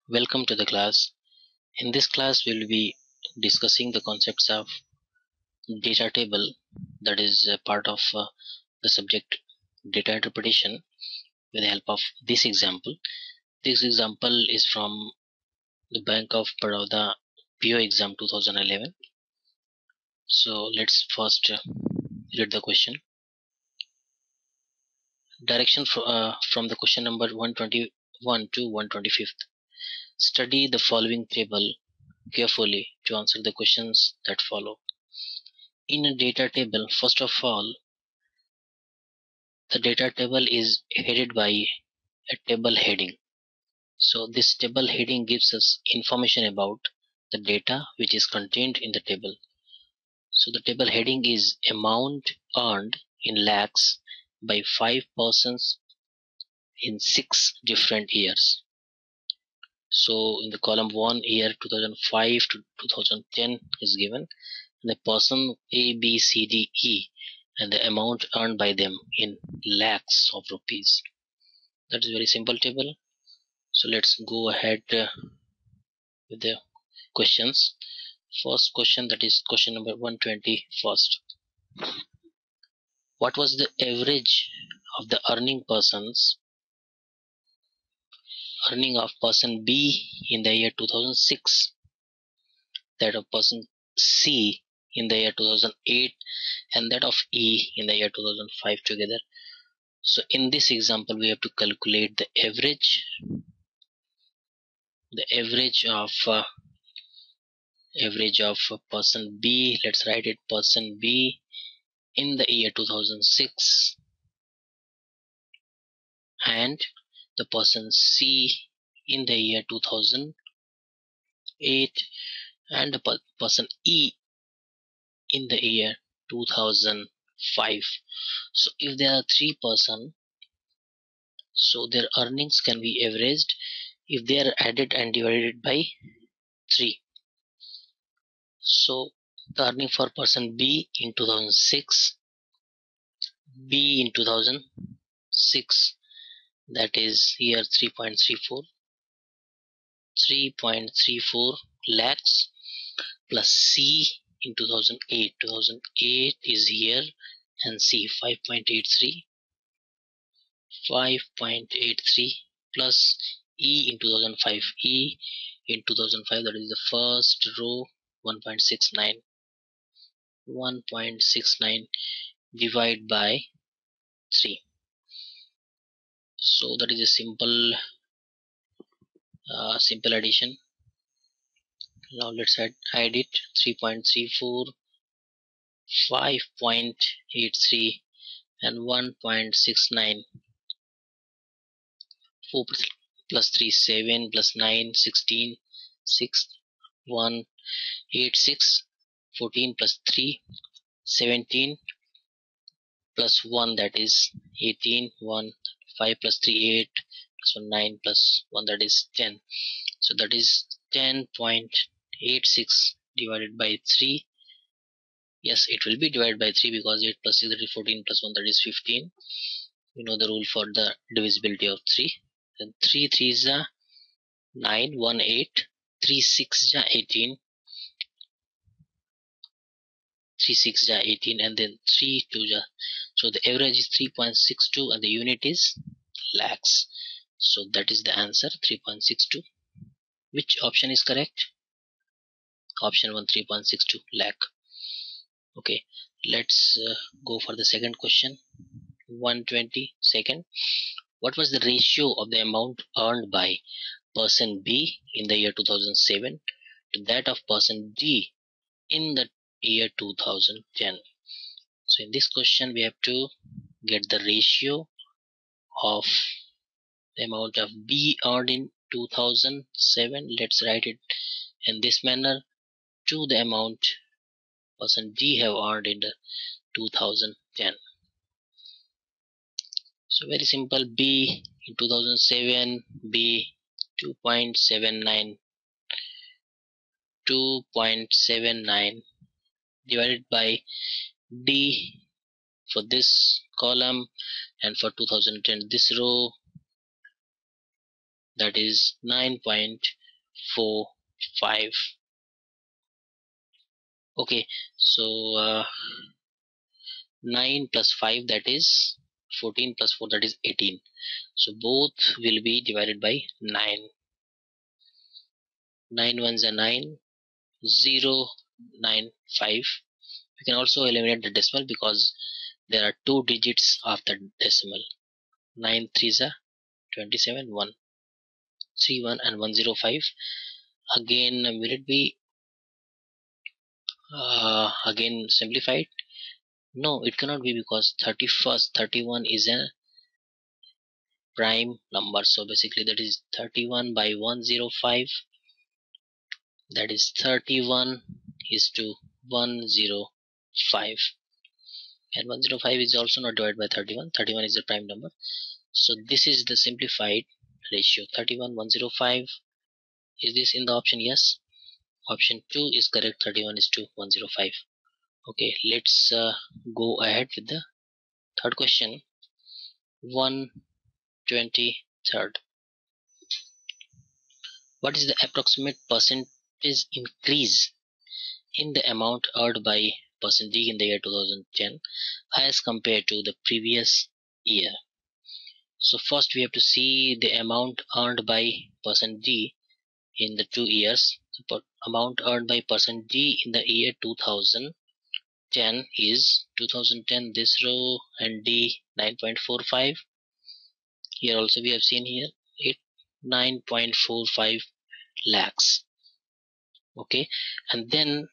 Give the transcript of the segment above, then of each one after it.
Welcome to the class. In this class, we will be discussing the concepts of data table, that is a part of the subject data interpretation, with the help of this example. This example is from the Bank of Baroda PO exam 2011. So let's first read the question. Direction from the question number 121 to 125. Study the following table carefully to answer the questions that follow. In a data table, first of all, the data table is headed by a table heading. So this table heading gives us information about the data which is contained in the table. So the table heading is amount earned in lakhs by 5 persons in 6 different years. So in the column 1, year 2005 to 2010 is given, and the person A, B, C, D, E, and the amount earned by them in lakhs of rupees. That is very simple table. So let's go ahead with the questions. First question, that is question number 120 first. What was the average of the earning of person B in the year 2006, that of person C in the year 2008, and that of E in the year 2005 together? So in this example, we have to calculate the average of person B. Let's write it, person B in the year 2006, and the person C in the year 2008, and the person E in the year 2005. So if there are 3 persons, so their earnings can be averaged if they are added and divided by 3. So the earning for person B in 2006, B in 2006, that is here 3.34 lakhs, plus C in 2008 is here, and C 5.83 plus E in 2005, E in 2005, that is the first row, 1.69 divide by 3. So that is a simple addition. Now let's add it, 3.34, 5.83, and 1.69. 4 plus 3 7 plus 9 16, 6 1 8 6, 14 plus 3 17, plus 1, that is 18, 1 5 plus 3 8, plus 1 9, plus 1, that is 10. So that is 10.86 divided by 3. Yes, it will be divided by 3 because 8 plus 6, that is 14, plus 1, that is 15. You know the rule for the divisibility of 3. Then 3 3s are 9, 1 8, 3 6 are 18, 3 6 are 18, and then 3 2 are, so the average is 3.62 and the unit is lakhs. So that is the answer, 3.62. Which option is correct? Option 1, 3.62 lakh. Okay, let's go for the second question. 122nd. What was the ratio of the amount earned by person B in the year 2007 to that of person D in the year 2010? So in this question, we have to get the ratio of the amount of B earned in 2007. Let's write it in this manner, to the amount person D have earned in the 2010. So very simple, B in 2007, B 2.79 divided by D for this column, and for 2010 this row that is 9.45. okay, so 9 plus 5, that is 14, plus 4, that is 18. So both will be divided by 9. 9 ones are 9, 0, 9, 5. We can also eliminate the decimal because there are 2 digits after decimal. 9 threes are 27, 1, 3, 1 and 105. Again, will it be again simplified? No, it cannot be, because 31st, 31 is a prime number. So basically that is 31 by 105, that is 31 is to 105, and 105 is also not divided by 31. 31 is a prime number. So this is the simplified ratio, 31 105. Is this in the option? Yes, option 2 is correct. 31 is to 105. okay, let's go ahead with the third question. 123rd. What is the approximate percentage increase in the amount earned by person D in the year 2010 as compared to the previous year? So first we have to see the amount earned by person D in the 2 years. So amount earned by person D in the year 2010 is 2010, this row, and D 9.45. Here also we have seen here 9.45 lakhs. okay, and then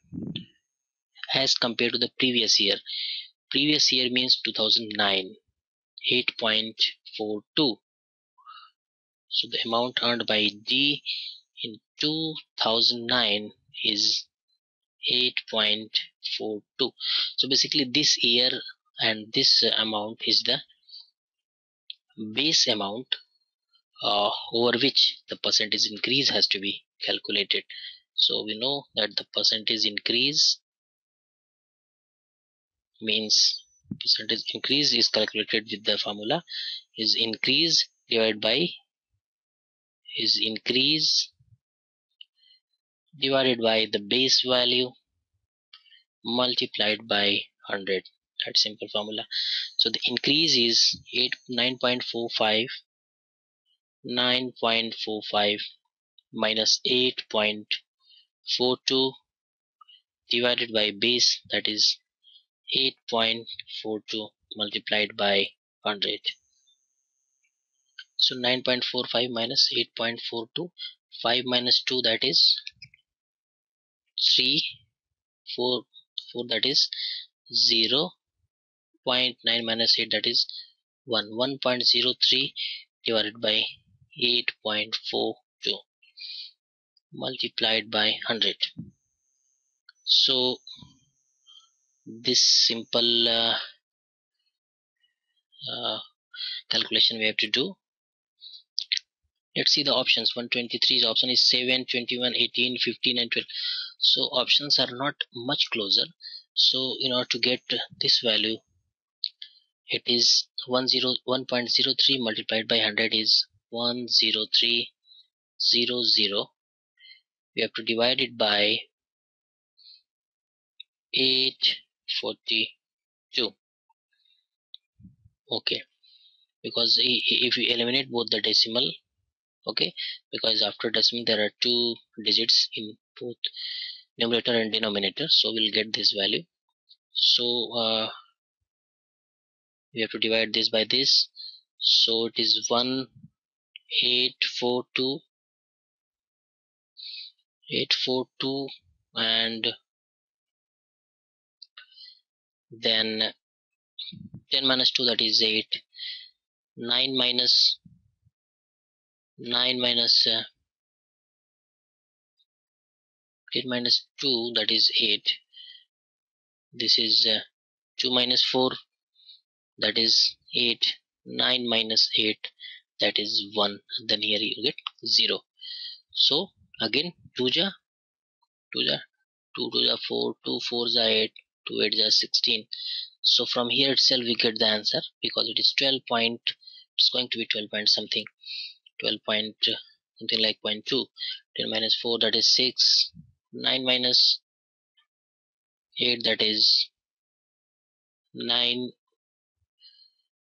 as compared to the previous year means 2009, 8.42. so the amount earned by D in 2009 is 8.42. so basically this year and this amount is the base amount over which the percentage increase has to be calculated. So we know that the percentage increase means percentage increase is calculated with the formula is increase divided by the base value multiplied by 100. That simple formula. So the increase is 9.45 minus 8.42 divided by base, that is 8.42 multiplied by 100. So 9.45 minus 8.42, 5 minus 2, that is 3, 4, that is 0, 0.9 minus 8, that is 1, 1.03 divided by 8.42 multiplied by 100. So this simple calculation we have to do. Let's see the options. 123's option is 7, 21, 18, 15 and 12. So options are not much closer. So in order to get this value, it is 1.03 multiplied by 100 is 10300. We have to divide it by 842. okay, because if we eliminate both the decimal, okay, because after decimal there are 2 digits in both numerator and denominator, so we'll get this value. So we have to divide this by this, so it is 842 and then 10 minus 2, that is 8, 9 minus 10 minus 2, that is 8, this is 2 minus 4, that is 8, 9 minus 8, that is 1, then here you get 0. So again 2 ja 2 to the 4, 2 4s are 8, 2 8s are 16. So from here itself we get the answer, because it is 12 point, it's going to be 12 point something, 12 point something like 0.2. 10 minus 4, that is 6. 9 minus 8, that is 9.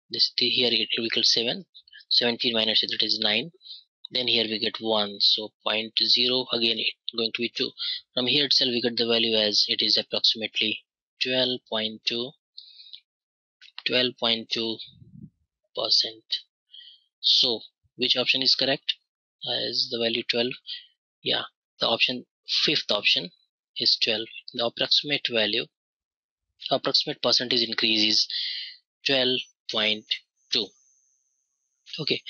This here it equals 7. 17 minus 8, that is 9. Then here we get 1, so 0.0, again it going to be 2. From here itself we get the value as it is approximately 12.2 percent. So which option is correct? Is the value 12? Yeah, the fifth option is 12. The approximate percentage increase is 12.2. Okay,